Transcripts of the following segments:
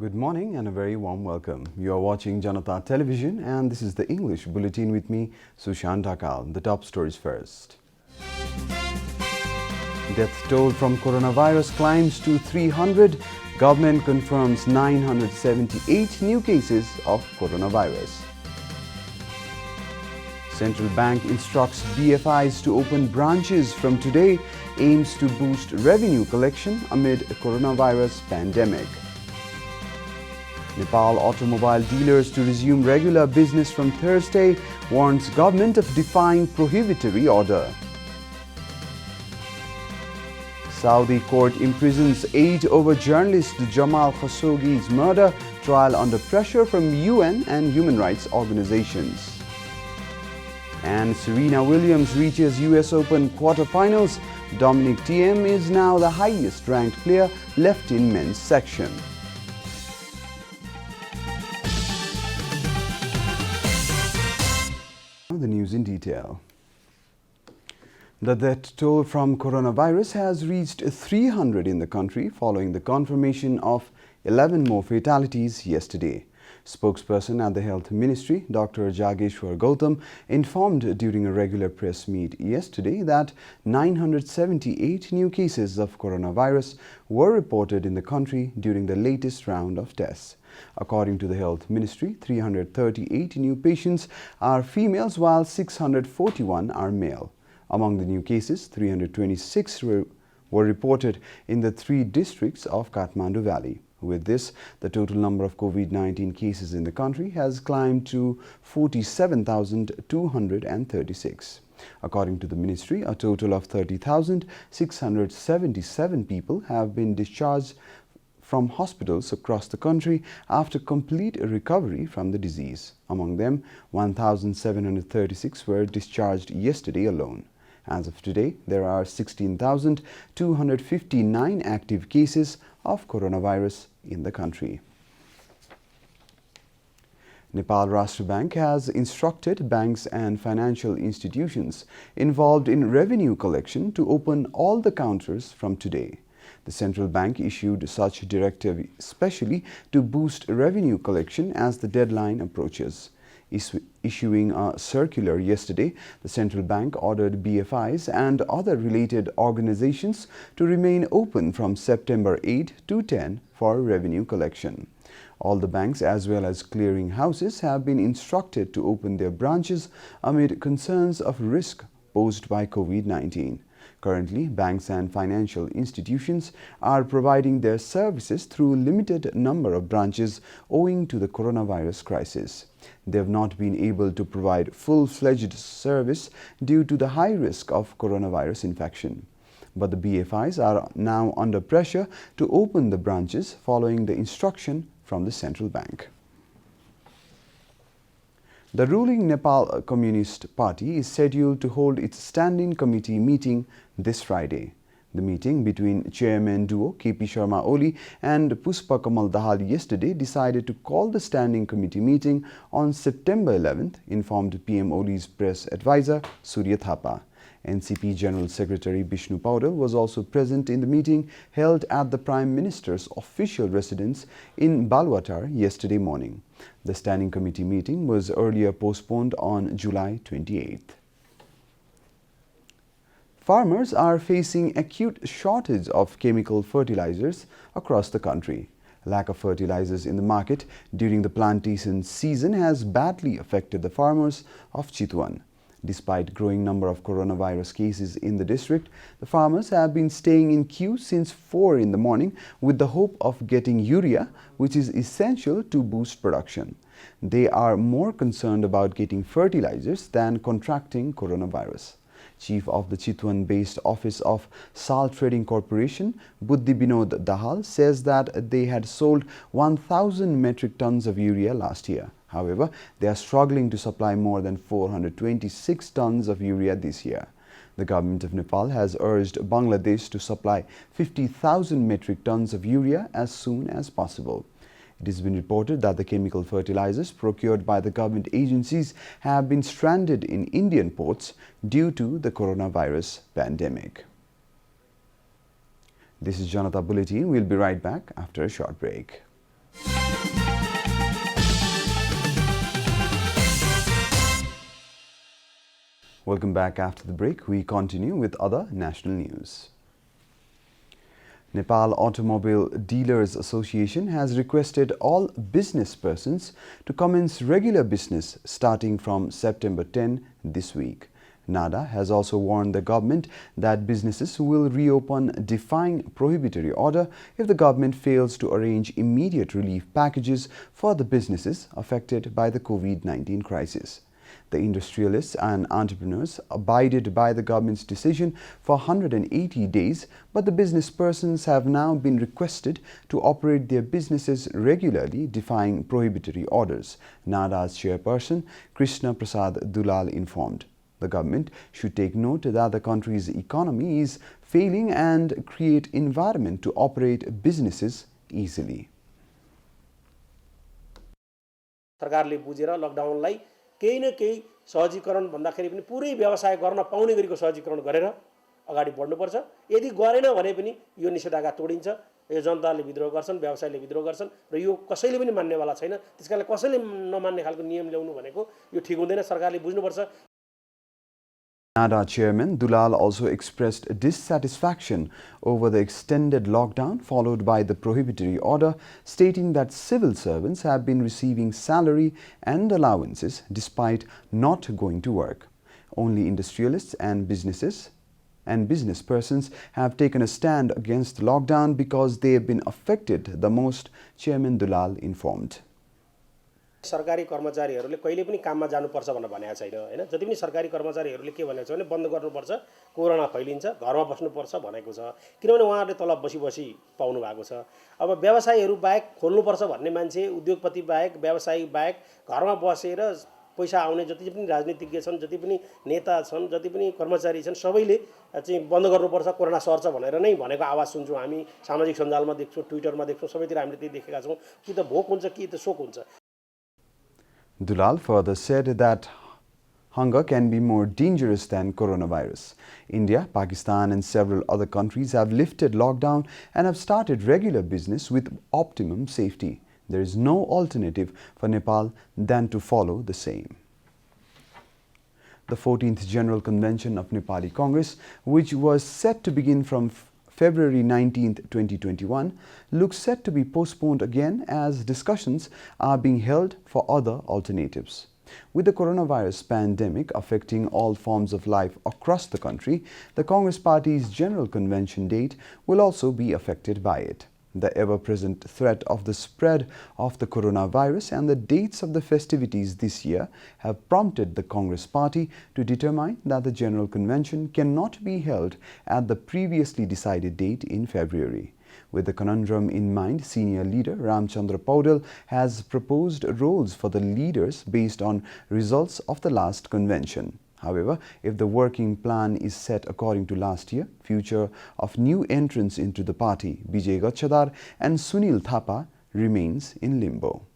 Good morning and a very warm welcome. You are watching Janata Television and this is the English Bulletin with me, Sushant Akal. The top stories first. Death toll from coronavirus climbs to 300. Government confirms 978 new cases of coronavirus. Central Bank instructs BFIs to open branches from today, aims to boost revenue collection amid coronavirus pandemic. Nepal automobile dealers to resume regular business from Thursday, warns government of defying prohibitory order. Saudi court imprisons aid over journalist Jamal Khashoggi's murder, trial under pressure from UN and human rights organizations. And Serena Williams reaches US Open quarterfinals. Dominic Thiem is now the highest ranked player left in men's section. The news in detail. The death toll from coronavirus has reached 300 in the country following the confirmation of 11 more fatalities yesterday. Spokesperson at the Health Ministry, Dr. Jageshwar Gautam, informed during a regular press meet yesterday that 978 new cases of coronavirus were reported in the country during the latest round of tests. According to the Health Ministry, 338 new patients are females while 641 are male. Among the new cases, 326 were reported in the 3 districts of Kathmandu Valley. With this, the total number of COVID-19 cases in the country has climbed to 47,236. According to the ministry, a total of 30,677 people have been discharged from hospitals across the country after complete recovery from the disease. Among them, 1,736 were discharged yesterday alone. As of today, there are 16,259 active cases of coronavirus in the country. Nepal Rashtra Bank has instructed banks and financial institutions involved in revenue collection to open all the counters from today. The central bank issued such directive especially to boost revenue collection as the deadline approaches. Issuing a circular yesterday, the central bank ordered BFIs and other related organizations to remain open from September 8 to 10 for revenue collection. All the banks as well as clearing houses have been instructed to open their branches amid concerns of risk posed by COVID-19. Currently, banks and financial institutions are providing their services through a limited number of branches owing to the coronavirus crisis. They have not been able to provide full-fledged service due to the high risk of coronavirus infection. But the BFIs are now under pressure to open the branches following the instruction from the central bank. The ruling Nepal Communist Party is scheduled to hold its standing committee meeting this Friday. The meeting between chairman duo KP Sharma Oli and Puspa Kamal Dahal yesterday decided to call the standing committee meeting on September 11th, informed PM Oli's press advisor Surya Thapa. NCP General Secretary Bishnu Paudel was also present in the meeting held at the Prime Minister's official residence in Balwatar yesterday morning. The Standing Committee meeting was earlier postponed on July 28th. Farmers are facing acute shortage of chemical fertilizers across the country. Lack of fertilizers in the market during the plantation season has badly affected the farmers of Chitwan. Despite growing number of coronavirus cases in the district, the farmers have been staying in queue since 4 in the morning with the hope of getting urea, which is essential to boost production. They are more concerned about getting fertilizers than contracting coronavirus. Chief of the Chitwan-based Office of Salt Trading Corporation, Buddhi Binod Dahal, says that they had sold 1,000 metric tons of urea last year. However, they are struggling to supply more than 426 tons of urea this year. The government of Nepal has urged Bangladesh to supply 50,000 metric tons of urea as soon as possible. It has been reported that the chemical fertilizers procured by the government agencies have been stranded in Indian ports due to the coronavirus pandemic. This is Janata Bulletin. We'll be right back after a short break. Welcome back after the break. We continue with other national news. Nepal Automobile Dealers Association has requested all business persons to commence regular business starting from September 10 this week. NADA has also warned the government that businesses will reopen defying prohibitory order if the government fails to arrange immediate relief packages for the businesses affected by the COVID-19 crisis. The industrialists and entrepreneurs abided by the government's decision for 180 days, but the business persons have now been requested to operate their businesses regularly, defying prohibitory orders, NADA's chairperson Krishna Prasad Dulal informed. The government should take note that the country's economy is failing and create environment to operate businesses easily. सरकारले बुझेर लकडाउनलाई केही न केही सहजीकरण भन्दाखेरि पनि पुरै व्यवसाय गर्न पाउने गरीको सहजीकरण गरेर अगाडि बढ्नुपर्छ। यदि गरेन भने पनि यो निषेधाज्ञा तोडिन्छ। यो जनताले विद्रोह गर्छन्, व्यवसायले विद्रोह गर्छन् र यो कसैले पनि मान्नेवाला छैन। त्यसकारणले कसैले नमान्ने खालको नियम ल्याउनु भनेको यो ठीक हुँदैन। सरकारले बुझ्नुपर्छ। NADA chairman Dulal also expressed dissatisfaction over the extended lockdown followed by the prohibitory order, stating that civil servants have been receiving salary and allowances despite not going to work. Only industrialists and business persons have taken a stand against the lockdown because they have been affected the most, Chairman Dulal informed. सरकारी कर्मचारीहरूले कहिले पनि काममा जानुपर्छ भनेर भनेको छैन हैन। जति पनि सरकारी कर्मचारीहरूले के भनेको छ भने बन्द गर्नुपर्छ, कोरोना फैलिन्छ, घरमा बस्नुपर्छ भनेको छ। किनभने उहाँहरूले तलब बसी पाउनु भएको छ। अब व्यवसायीहरू बाहेक खोल्नुपर्छ भन्ने मान्छे, उद्योगपति बाहेक, व्यवसायी बाहेक घरमा बसेर पैसा आउने जति पनि राजनीतिज्ञ छन्, जति पनि नेता छन्, जति पनि कर्मचारी छन्, सबैले चाहिँ बन्द गर्नुपर्छ, कोरोना सर्छ भनेर नै भनेको आवाज सुन्छौँ हामी। सामाजिक सञ्जालमा देख्छौँ, ट्विटरमा देख्छौँ, सबैतिर हामीले त्यही देखेका छौँ। कि त भोक हुन्छ कि त शोक हुन्छ। Dulal further said that hunger can be more dangerous than coronavirus. India, Pakistan and several other countries have lifted lockdown and have started regular business with optimum safety. There is no alternative for Nepal than to follow the same. The 14th General Convention of Nepali Congress, which was set to begin from February 19, 2021, looks set to be postponed again as discussions are being held for other alternatives. With the coronavirus pandemic affecting all forms of life across the country, the Congress Party's General Convention date will also be affected by it. The ever-present threat of the spread of the coronavirus and the dates of the festivities this year have prompted the Congress Party to determine that the General Convention cannot be held at the previously decided date in February. With the conundrum in mind, senior leader Ramchandra Paudel has proposed roles for the leaders based on results of the last convention. However, if the working plan is set according to last year, future of new entrants into the party, Vijay Gachadar and Sunil Thapa, remains in limbo.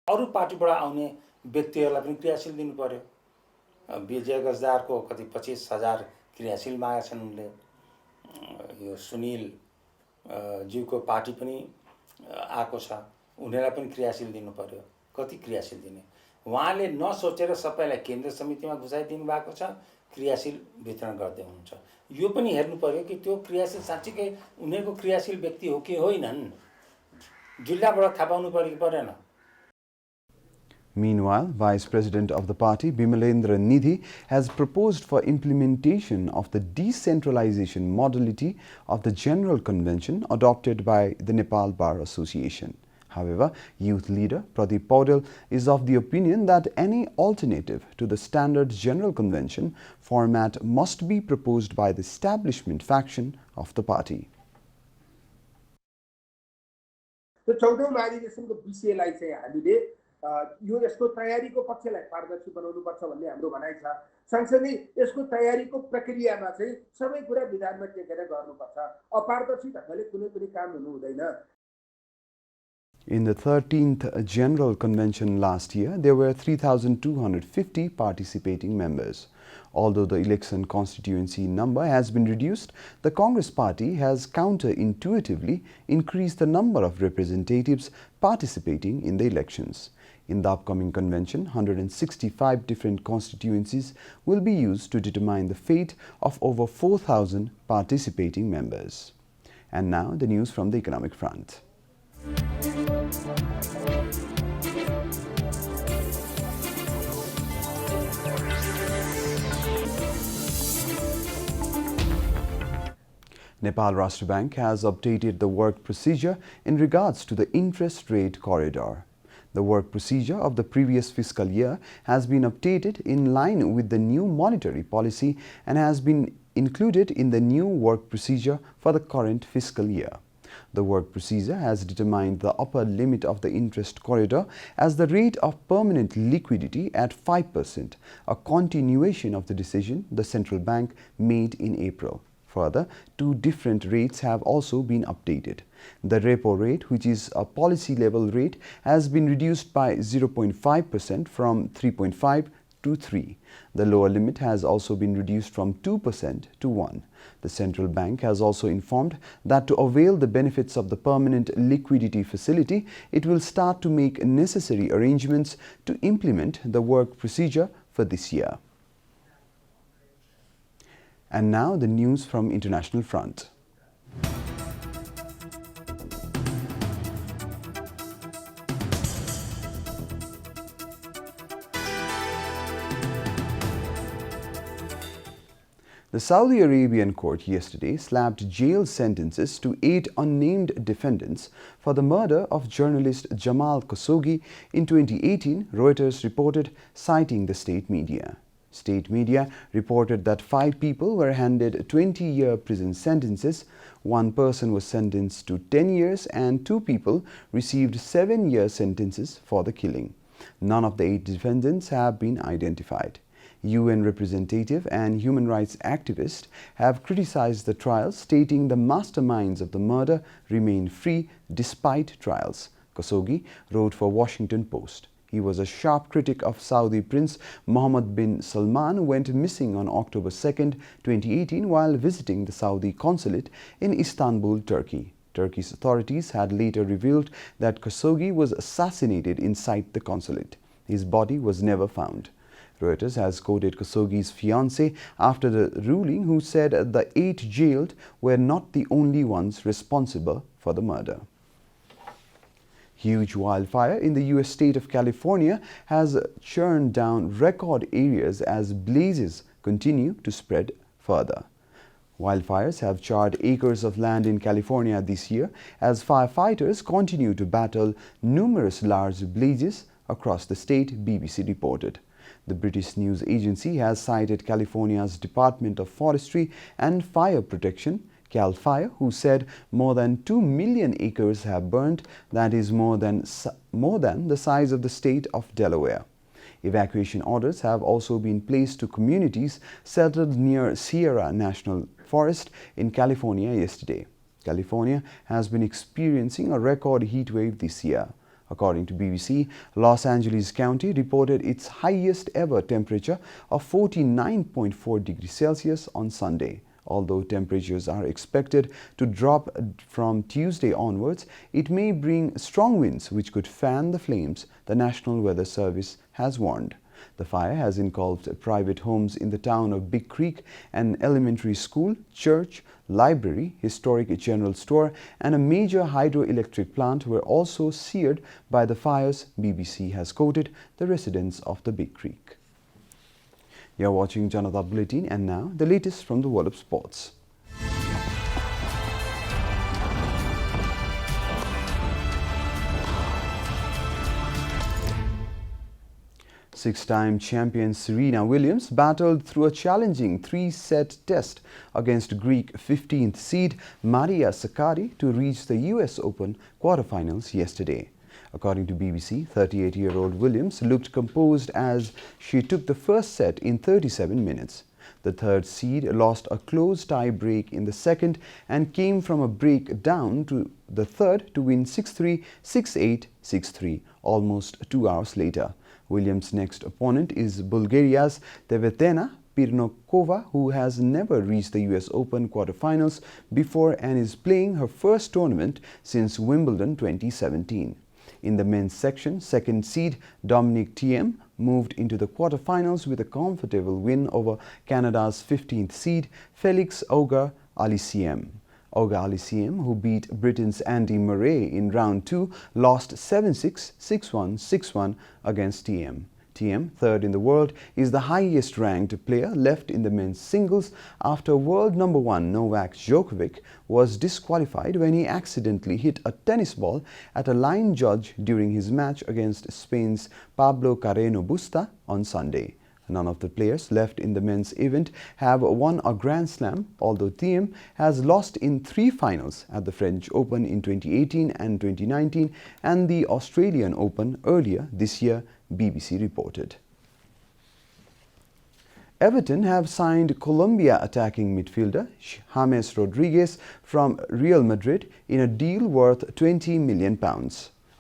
अरु पार्टीबाट आउने व्यक्तिहरूलाई पनि क्रियाशील दिनु पर्यो। विजय गजदारको कति 25,000 क्रियाशील मागेका छन् उनले। यो सुनिल ज्यूको पार्टी पनि आएको छ, उनीहरूलाई पनि क्रियाशील दिनु पर्यो। कति क्रियाशील दिने? उहाँले नसोचेर सबैलाई केन्द्र समितिमा घुसाइदिनु भएको छ, क्रियाशील वितरण गर्दै हुनुहुन्छ। यो पनि हेर्नु पर्यो कि त्यो क्रियाशील साच्चै उनीहरूको क्रियाशील व्यक्ति हो कि होइनन्। जिल्लाबाट थाहा पाउनु पर्यो कि परेन? Meanwhile, Vice President of the party, Bimalendra Nidhi, has proposed for implementation of the decentralization modality of the General Convention adopted by the Nepal Bar Association. However, youth leader Pradeep Paudel is of the opinion that any alternative to the standard General Convention format must be proposed by the establishment faction of the party. The 14th अधिवेशनको विषयलाई चाहिँ हामीले यो यसको तयारीको पक्षलाई पारदर्शी बनाउनुपर्छ भन्ने हाम्रो भनाइ छ। सँगसँगै यसको तयारीको प्रक्रियामा चाहिँ सबै कुरा विधानमा टेकेर गर्नुपर्छ। अपारदर्शी ढङ्गले कुनै पनि काम हुनु हुँदैन। In the 13th General Convention last year, there were 3,250 participating members. Although the election constituency number has been reduced, the Congress party has counterintuitively increased the number of representatives participating in the elections. In the upcoming convention, 165 different constituencies will be used to determine the fate of over 4,000 participating members. And now the news from the economic front. Nepal Rashtra Bank has updated the work procedure in regards to the interest rate corridor. The work procedure of the previous fiscal year has been updated in line with the new monetary policy and has been included in the new work procedure for the current fiscal year. The work procedure has determined the upper limit of the interest corridor as the rate of permanent liquidity at 5%, a continuation of the decision the central bank made in April. Further, two different rates have also been updated. The repo rate, which is a policy level rate, has been reduced by 0.5% from 3.5 to 3. The lower limit has also been reduced from 2% to 1. The central bank has also informed that to avail the benefits of the permanent liquidity facility, it will start to make necessary arrangements to implement the work procedure for this year. And now the news from international front. The Saudi Arabian court yesterday slapped jail sentences to 8 unnamed defendants for the murder of journalist Jamal Khashoggi in 2018, Reuters reported, citing the state media. State media reported that 5 people were handed 20-year prison sentences, 1 person was sentenced to 10 years and 2 people received 7-year sentences for the killing. None of the 8 defendants have been identified. UN representative and human rights activists have criticized the trial, stating the masterminds of the murder remain free despite trials. Khashoggi wrote for Washington Post. He was a sharp critic of Saudi Prince Mohammed bin Salman, who went missing on October 2, 2018 while visiting the Saudi consulate in Istanbul, Turkey. Turkey's authorities had later revealed that Khashoggi was assassinated inside the consulate. His body was never found. Reuters has quoted Khashoggi's fiancée after the ruling, who said the 8 jailed were not the only ones responsible for the murder. Huge wildfire in the U.S. state of California has churned down record areas as blazes continue to spread further. Wildfires have charred acres of land in California this year as firefighters continue to battle numerous large blazes across the state, BBC reported. The British news agency has cited California's Department of Forestry and Fire Protection, CAL FIRE, who said more than 2 million acres have burned, that is more than the size of the state of Delaware. Evacuation orders have also been placed to communities settled near Sierra National Forest in California yesterday. California has been experiencing a record heat wave this year. According to BBC, Los Angeles County reported its highest ever temperature of 49.4 degrees Celsius on Sunday. Although temperatures are expected to drop from Tuesday onwards, it may bring strong winds which could fan the flames, the National Weather Service has warned. The fire has engulfed private homes in the town of Big Creek, an elementary school, church, library, historic general store, and a major hydroelectric plant were also seared by the fires, BBC has quoted the residents of the Big Creek. You're watching Janata Bulletin, and now the latest from the world of sports. Six-time champion Serena Williams battled through a challenging 3-set test against Greek 15th seed Maria Sakkari to reach the US Open quarterfinals yesterday. According to BBC, 38-year-old Williams looked composed as she took the first set in 37 minutes. The third seed lost a close tie break in the second and came from a break down to the third to win 6-3, 6-8, 6-3 almost 2 hours later. Williams' next opponent is Bulgaria's Tevetena Pirnokova, who has never reached the US Open quarterfinals before and is playing her first tournament since Wimbledon 2017. In the men's section, second seed Dominic Thiem moved into the quarterfinals with a comfortable win over Canada's 15th seed Felix Auger-Aliassime. Auger-Aliassime, who beat Britain's Andy Murray in round 2, lost 7-6, 6-1, 6-1 against Thiem. Thiem, third in the world, is the highest ranked player left in the men's singles after world number 1 Novak Djokovic was disqualified when he accidentally hit a tennis ball at a line judge during his match against Spain's Pablo Carreno Busta on Sunday. None of the players left in the men's event have won a Grand Slam, although Thiem has lost in 3 finals at the French Open in 2018 and 2019 and the Australian Open earlier this year, BBC reported. Everton have signed Colombia attacking midfielder James Rodriguez from Real Madrid in a deal worth £20 million.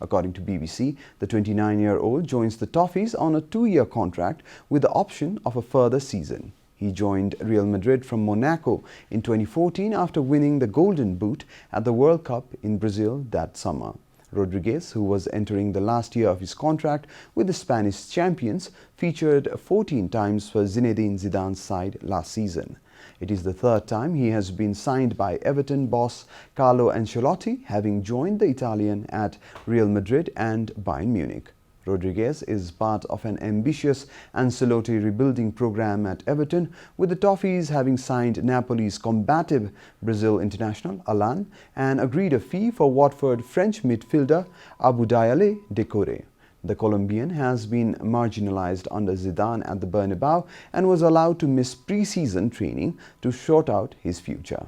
According to BBC, the 29-year-old joins the Toffees on a 2-year contract with the option of a further season. He joined Real Madrid from Monaco in 2014 after winning the Golden Boot at the World Cup in Brazil that summer. Rodriguez, who was entering the last year of his contract with the Spanish champions, featured 14 times for Zinedine Zidane's side last season. It is the third time he has been signed by Everton boss Carlo Ancelotti, having joined the Italian at Real Madrid and Bayern Munich. Rodriguez is part of an ambitious Ancelotti rebuilding program at Everton, with the Toffees having signed Napoli's combative Brazil international Alan and agreed a fee for Watford French midfielder Abdoulaye Doucouré. The Colombian has been marginalized under Zidane at the Bernabeu and was allowed to miss pre-season training to sort out his future.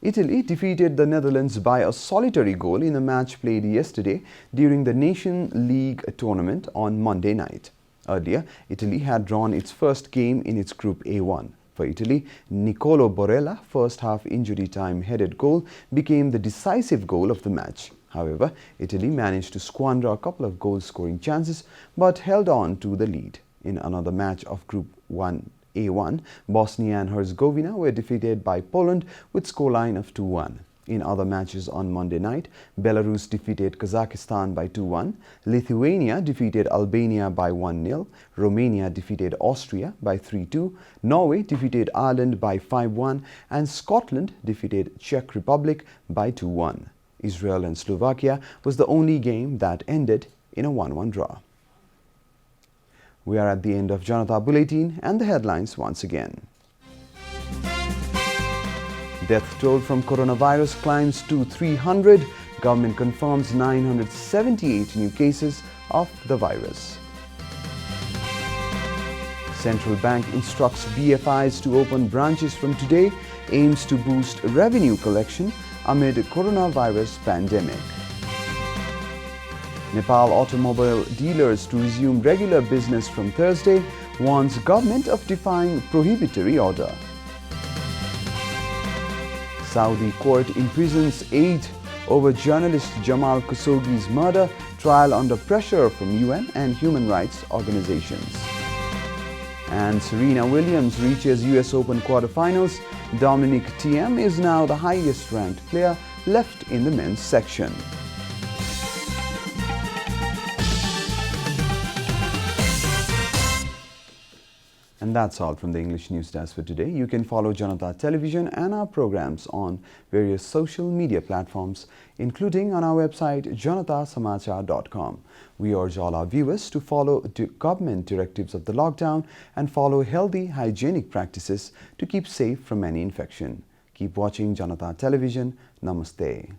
Italy defeated the Netherlands by a solitary goal in a match played yesterday during the Nation League tournament on Monday night. Earlier, Italy had drawn its first game in its Group A1. For Italy, Nicolo Borella, first half injury time headed goal, became the decisive goal of the match. However, Italy managed to squander a couple of goal-scoring chances but held on to the lead. In another match of Group A1, Bosnia and Herzegovina were defeated by Poland with scoreline of 2-1. In other matches on Monday night, Belarus defeated Kazakhstan by 2-1, Lithuania defeated Albania by 1-0, Romania defeated Austria by 3-2, Norway defeated Ireland by 5-1, and Scotland defeated Czech Republic by 2-1. Israel and Slovakia was the only game that ended in a 1-1 draw. We are at the end of Janata Bulletin and the headlines once again. Death toll from coronavirus climbs to 300. Government confirms 978 new cases of the virus. Central Bank instructs BFIs to open branches from today, aims to boost revenue collection amid coronavirus pandemic. Nepal automobile dealers to resume regular business from Thursday, warns government of defying prohibitory order. Saudi court imprisons 8 over journalist Jamal Khashoggi's murder, trial under pressure from UN and human rights organizations. And Serena Williams reaches US Open quarterfinals. Dominic Thiem is now the highest ranked player left in the men's section. And that's all from the English News Desk for today. You can follow Janata Television and our programs on various social media platforms, including on our website janatasamachar.com. We urge all our viewers to follow government directives of the lockdown and follow healthy, hygienic practices to keep safe from any infection. Keep watching Janata Television. Namaste.